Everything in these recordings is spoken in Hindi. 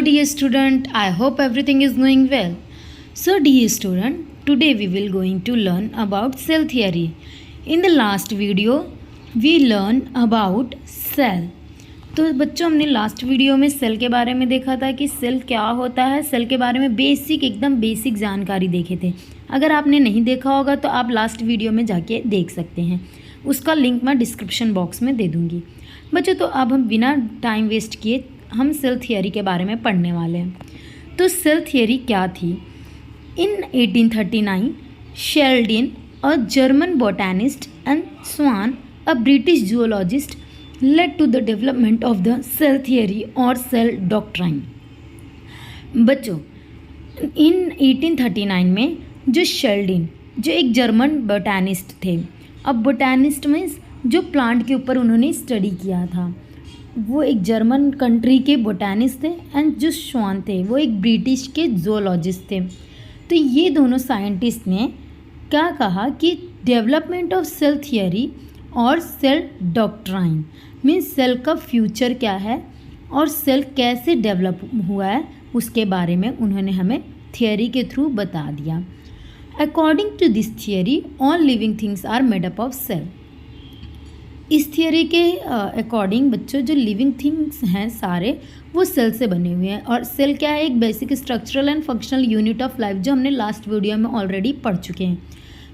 dear student, I hope everything is going well. So dear student, today we will going to learn about cell theory. In the last video, we learn about cell. तो बच्चों हमने लास्ट वीडियो में सेल के बारे में देखा था कि सेल क्या होता है, सेल के बारे में एकदम बेसिक जानकारी देखे थे। अगर आपने नहीं देखा होगा तो आप लास्ट वीडियो में जाके देख सकते हैं, उसका लिंक मैं डिस्क्रिप्शन बॉक्स में दे दूँगी। बच्चों तो अब हम बिना टाइम वेस्ट किए हम सेल थियरी के बारे में पढ़ने वाले हैं। तो सेल थियरी क्या थी? In 1839 Schleiden a German botanist and Schwann a British zoologist led to the development of the cell theory or cell doctrine। बच्चों इन 1839 में जो शेल्डिन जो एक जर्मन बोटैनिस्ट थे, अब बोटैनिस्ट मीन्स जो प्लांट के ऊपर उन्होंने स्टडी किया था, वो एक जर्मन कंट्री के बोटैनिस्ट थे एंड जो स्वान थे वो एक ब्रिटिश के जूलॉजिस्ट थे। तो ये दोनों साइंटिस्ट ने क्या कहा कि डेवलपमेंट ऑफ सेल थियरी और सेल डॉक्ट्राइन मीन्स सेल का फ्यूचर क्या है और सेल कैसे डेवलप हुआ है उसके बारे में उन्होंने हमें थियरी के थ्रू बता दिया। According to this theory all living things are made up of cell. इस थियरी के अकॉर्डिंग बच्चों जो लिविंग थिंग्स हैं सारे वो सेल से बने हुए हैं। और सेल क्या है? एक basic structural and functional unit of life, जो हमने लास्ट वीडियो में ऑलरेडी पढ़ चुके हैं।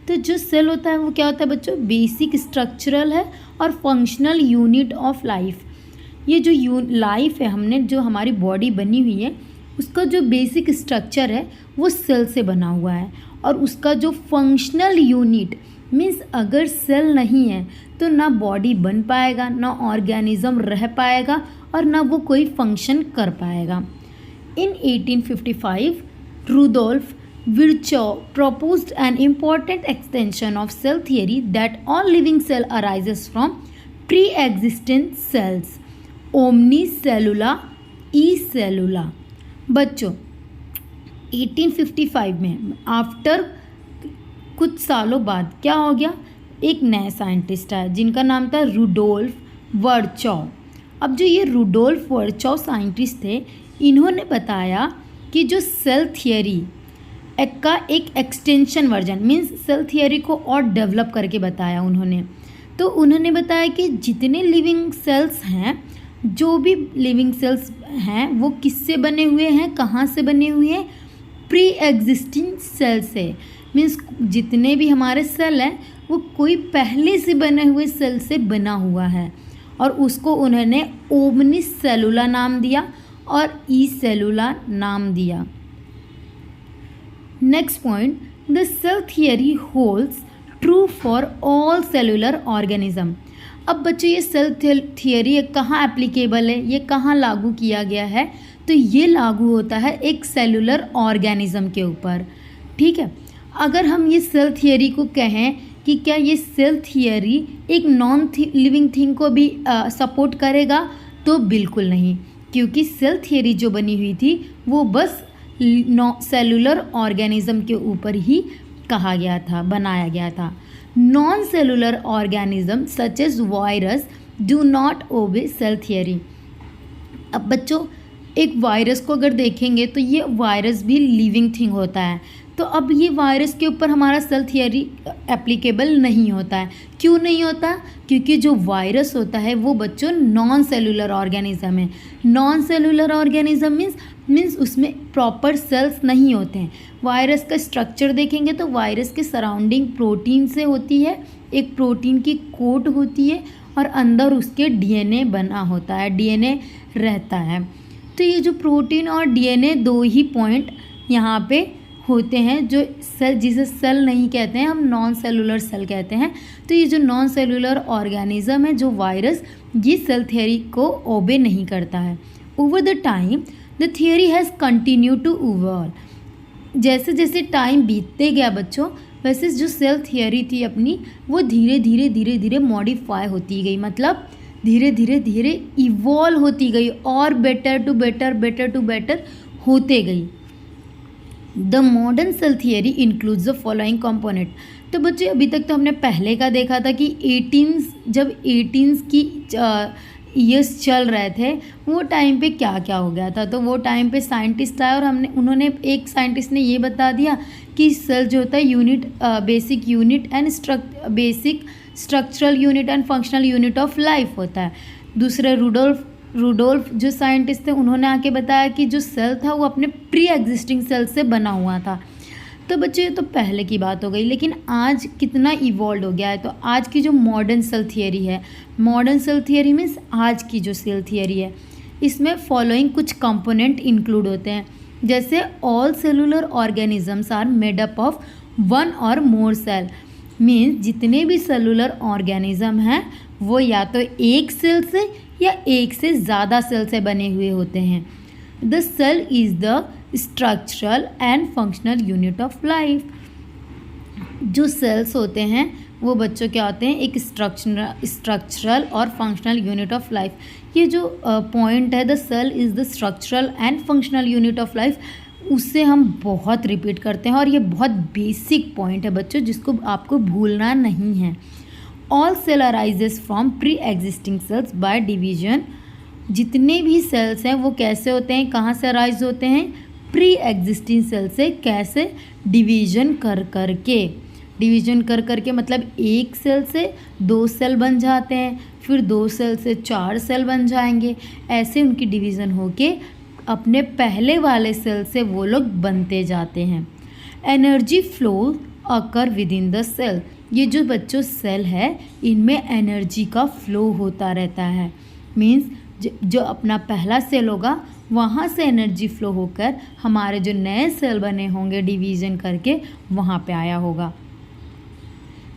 तो जो सेल होता है वो क्या होता है बच्चों? बेसिक स्ट्रक्चरल है और फंक्शनल यूनिट ऑफ लाइफ। ये जो लाइफ है, हमने जो हमारी बॉडी बनी हुई है उसका जो बेसिक स्ट्रक्चर है वो सेल से बना हुआ है। और उसका जो फंक्शनल यूनिट मीन्स अगर सेल नहीं है तो ना बॉडी बन पाएगा, ना ऑर्गेनिज्म रह पाएगा और ना वो कोई फंक्शन कर पाएगा। इन 1855 Rudolf Virchow proposed an important extension of cell theory that all living cell arises from pre-existent cells, omnicellula, ecellula। बच्चों 1855 में आफ्टर कुछ सालों बाद क्या हो गया? एक नया साइंटिस्ट आया जिनका नाम था रुडोल्फ वर्चॉ। अब जो ये रुडोल्फ वर्चॉ साइंटिस्ट थे, इन्होंने बताया कि जो सेल थियरी का एक extension version means cell theory को और डेवलप करके बताया उन्होंने। तो उन्होंने बताया कि जितने लिविंग सेल्स हैं, जो भी लिविंग सेल्स हैं वो किससे बने हुए हैं, कहाँ से बने हुए हैं? प्री एग्जिस्टिंग सेल से। मीन्स जितने भी हमारे सेल हैं वो कोई पहले से बने हुए सेल से बना हुआ है और उसको उन्होंने ओमनीसेलुला नाम दिया और ई सेलुला नाम दिया। Next point, the cell theory holds true for all cellular organism. अब बच्चों ये सेल थियरी कहाँ एप्लीकेबल है, ये कहाँ लागू किया गया है? तो ये लागू होता है एक सेलुलर ऑर्गेनिज्म के ऊपर। ठीक है, अगर हम ये सेल थियरी को कहें कि क्या ये सेल थियरी एक नॉन लिविंग थिंग को भी सपोर्ट करेगा, तो बिल्कुल नहीं, क्योंकि सेल थियरी जो बनी हुई थी वो बस सेलुलर ऑर्गेनिज्म के ऊपर ही कहा गया था, बनाया गया था। Non cellular organism such as virus do not obey cell theory. अब बच्चों एक वायरस को अगर देखेंगे तो ये वायरस भी लिविंग थिंग होता है। तो अब ये वायरस के ऊपर हमारा सेल थियरी एप्लीकेबल नहीं होता है। क्यों नहीं होता? क्योंकि जो वायरस होता है वो बच्चों नॉन सेलुलर ऑर्गेनिज्म है। नॉन सेलुलर ऑर्गेनिज्म मीन्स उसमें प्रॉपर सेल्स नहीं होते हैं। वायरस का स्ट्रक्चर देखेंगे तो वायरस के सराउंडिंग प्रोटीन से होती है, एक प्रोटीन की कोट होती है और अंदर उसके डीएनए बना होता है, डीएनए रहता है। तो ये जो प्रोटीन और डीएनए दो ही पॉइंट यहाँ पे होते हैं जो सेल, जिसे सेल नहीं कहते हैं, हम नॉन सेलुलर सेल कहते हैं। तो ये जो नॉन सेलुलर ऑर्गेनिज्म है जो वायरस, ये सेल थियरी को ओबे नहीं करता है। Over the time the theory has continue to evolve. जैसे जैसे टाइम बीतते गया बच्चों, वैसे जो सेल थियरी थी अपनी वो धीरे धीरे मॉडिफाई होती गई, मतलब धीरे धीरे इवॉल्व होती गई और बेटर टू बेटर होते गई। The modern cell theory includes the following component. तो बच्चे अभी तक तो हमने पहले का देखा था कि जब 18s की ईयर्स चल रहे थे, वो टाइम पे क्या क्या हो गया था। तो वो टाइम पे साइंटिस्ट आए और उन्होंने एक साइंटिस्ट ने ये बता दिया कि सेल जो होता है unit, basic unit and basic structural unit and functional unit of life होता है। दूसरे रूडोल्फ जो साइंटिस्ट थे, उन्होंने आके बताया कि जो सेल था वो अपने प्री एग्जिस्टिंग सेल से बना हुआ था। तो बच्चों ये तो पहले की बात हो गई, लेकिन आज कितना इवॉल्व हो गया है। तो आज की जो मॉडर्न सेल थियरी है, मॉडर्न सेल थियरी मीन्स आज की जो सेल थियरी है, इसमें फॉलोइंग कुछ कंपोनेंट इंक्लूड होते हैं। जैसे all cellular organisms are made up of one और मोर सेल, मीन्स जितने भी सेलुलर ऑर्गेनिज्म हैं वो या तो एक सेल से या एक से ज़्यादा सेल से बने हुए होते हैं। The cell is the structural and functional unit of life. जो सेल्स होते हैं वो बच्चों क्या होते हैं, एक स्ट्रक्चरल और फंक्शनल यूनिट ऑफ लाइफ। ये जो पॉइंट है, the cell is the structural and functional unit of life, उससे हम बहुत रिपीट करते हैं और ये बहुत बेसिक पॉइंट है बच्चों, जिसको आपको भूलना नहीं है। All cell arises from pre existing cells by division. जितने भी सेल्स हैं वो कैसे होते हैं, कहाँ से अराइज होते हैं, प्री एग्जिस्टिंग सेल से। कैसे, डिवीजन कर करके मतलब एक सेल से 2 सेल बन जाते हैं, फिर 2 सेल से 4 सेल बन जाएंगे। ऐसे उनकी डिवीज़न होके अपने पहले वाले सेल से वो लोग बनते जाते हैं। Energy flow occur within the cell. ये जो बच्चों सेल है, इनमें एनर्जी का फ्लो होता रहता है। मीन्स जो अपना पहला सेल होगा वहाँ से एनर्जी फ्लो होकर हमारे जो नए सेल बने होंगे डिवीज़न करके, वहाँ पे आया होगा।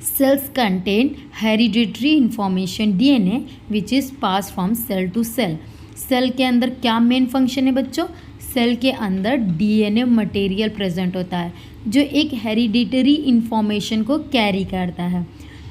Cells contain hereditary information DNA which is pass from cell to cell. Cell के अंदर क्या मेन फंक्शन है बच्चों, सेल के अंदर DNA मटेरियल प्रेजेंट होता है जो एक हेरिडिटरी इंफॉर्मेशन को कैरी करता है।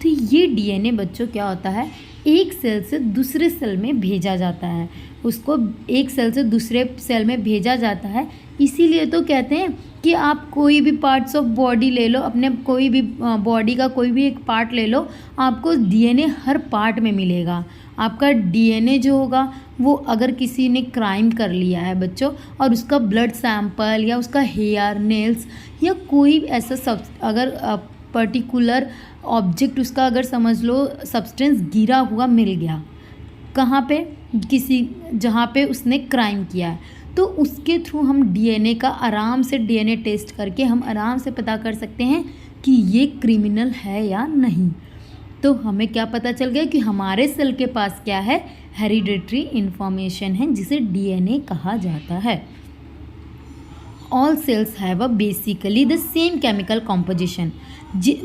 तो ये DNA बच्चों क्या होता है, एक सेल से दूसरे सेल में भेजा जाता है, उसको एक सेल से दूसरे सेल में भेजा जाता है। इसीलिए तो कहते हैं कि आप कोई भी पार्ट्स ऑफ बॉडी ले लो, अपने कोई भी बॉडी का कोई भी एक पार्ट ले लो, आपको DNA हर पार्ट में मिलेगा। आपका DNA जो होगा वो अगर किसी ने क्राइम कर लिया है बच्चों, और उसका ब्लड सैंपल या उसका हेयर, नेल्स या कोई ऐसा सब अगर पर्टिकुलर ऑब्जेक्ट उसका अगर समझ लो सब्सटेंस गिरा हुआ मिल गया, कहाँ पे, किसी जहाँ पे उसने क्राइम किया है, तो उसके थ्रू हम DNA का आराम से DNA टेस्ट करके हम आराम से पता कर सकते हैं कि ये क्रिमिनल है या नहीं। तो हमें क्या पता चल गया कि हमारे सेल के पास क्या है, हेरिडिटरी इंफॉर्मेशन है जिसे DNA कहा जाता है। All cells have a basically the same chemical composition.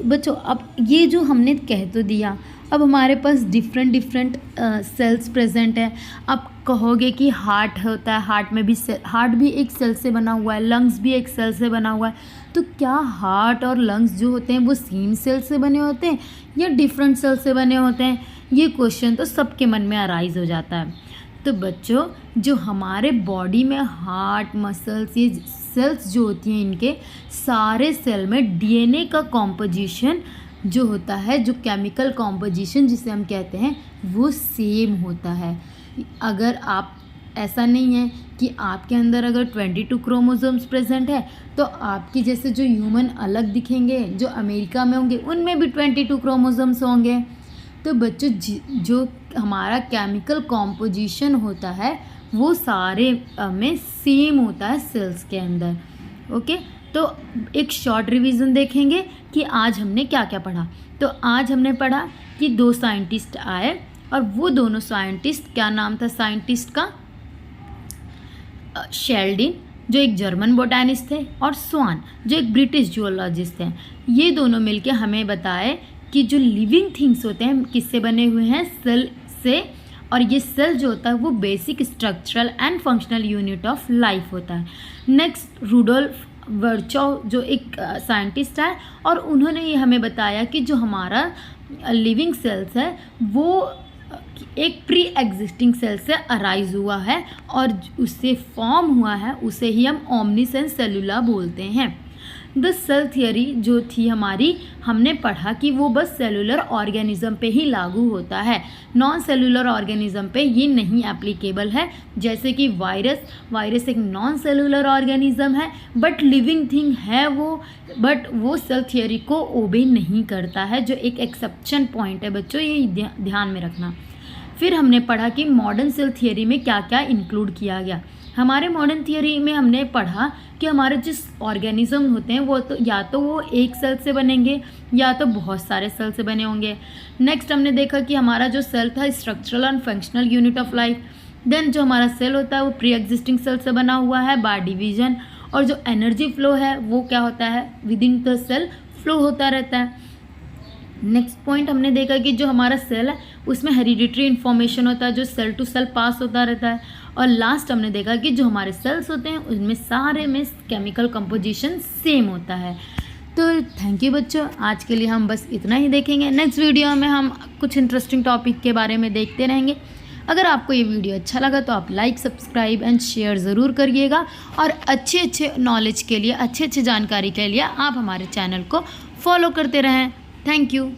बच्चों अब ये जो हमने कह तो दिया, अब हमारे पास डिफरेंट सेल्स प्रेजेंट है। आप कहोगे कि हार्ट होता है, हार्ट में भी हार्ट भी एक सेल से बना हुआ है, लंग्स भी एक सेल से बना हुआ है। तो क्या हार्ट और लंग्स जो होते हैं वो सेम सेल से बने होते हैं या डिफरेंट सेल से बने होते हैं, ये क्वेश्चन तो सबके मन में अराइज हो जाता है। तो बच्चों जो हमारे बॉडी में हार्ट, मसल्स, ये सेल्स जो होती हैं, इनके सारे सेल में DNA का कॉम्पोजिशन जो होता है, जो केमिकल कॉम्पोजिशन जिसे हम कहते हैं, वो सेम होता है। अगर आप, ऐसा नहीं है कि आपके अंदर अगर 22 क्रोमोसोम्स प्रेजेंट है तो आपकी जैसे जो ह्यूमन अलग दिखेंगे, जो अमेरिका में होंगे उनमें भी 22 क्रोमोसोम्स होंगे। तो बच्चों जो हमारा केमिकल कॉम्पोजिशन होता है वो सारे में सेम होता है सेल्स के अंदर। ओके, तो एक शॉर्ट रिवीजन देखेंगे कि आज हमने क्या क्या पढ़ा। तो आज हमने पढ़ा कि 2 साइंटिस्ट आए और वो दोनों साइंटिस्ट, क्या नाम था साइंटिस्ट का, शेल्डिन जो एक जर्मन बोटानिस्ट थे और स्वान जो एक ब्रिटिश जूलॉजिस्ट थे। ये दोनों मिलके हमें बताए कि जो लिविंग थिंग्स होते हैं किससे बने हुए हैं, सेल से। और ये सेल जो होता है वो basic structural and functional unit of life होता है। नेक्स्ट रूडोल्फ वर्चॉव जो एक साइंटिस्ट है और उन्होंने ये हमें बताया कि जो हमारा लिविंग सेल्स है वो एक प्री एग्जिस्टिंग सेल से अराइज हुआ है और उससे फॉर्म हुआ है, उसे ही हम ओमनिसेंस सेलुला बोलते हैं। द सेल थियरी जो थी हमारी, हमने पढ़ा कि वो बस सेलुलर ऑर्गेनिज्म पे ही लागू होता है, नॉन सेलुलर ऑर्गेनिज्म पे ये नहीं एप्लीकेबल है। जैसे कि वायरस एक नॉन सेलुलर ऑर्गेनिज्म है बट लिविंग थिंग है वो, बट वो सेल थियरी को ओबे नहीं करता है, जो एक एक्सेप्शन पॉइंट है बच्चों, ये ध्यान में रखना। फिर हमने पढ़ा कि मॉडर्न सेल थियरी में क्या क्या इंक्लूड किया गया। हमारे मॉडर्न थियरी में हमने पढ़ा कि हमारे जिस ऑर्गेनिज्म होते हैं वो तो या तो वो एक सेल से बनेंगे या तो बहुत सारे सेल से बने होंगे। नेक्स्ट हमने देखा कि हमारा जो सेल था structural and functional unit of life. Then जो हमारा सेल होता है वो प्री एग्जिस्टिंग सेल से बना हुआ है बाय डिवीजन, और जो एनर्जी फ्लो है वो क्या होता है, within the cell flow होता रहता है। नेक्स्ट पॉइंट हमने देखा कि जो हमारा सेल है उसमें हेरिडिटरी इन्फॉर्मेशन होता है जो सेल टू सेल पास होता रहता है। और लास्ट हमने देखा कि जो हमारे सेल्स होते हैं उनमें सारे में केमिकल कंपोजिशन सेम होता है। तो थैंक यू बच्चों, आज के लिए हम बस इतना ही देखेंगे। नेक्स्ट वीडियो में हम कुछ इंटरेस्टिंग टॉपिक के बारे में देखते रहेंगे। अगर आपको ये वीडियो अच्छा लगा तो आप लाइक, सब्सक्राइब एंड शेयर ज़रूर करिएगा, और अच्छे नॉलेज के लिए, अच्छे जानकारी के लिए आप हमारे चैनल को फॉलो करते रहें। Thank you.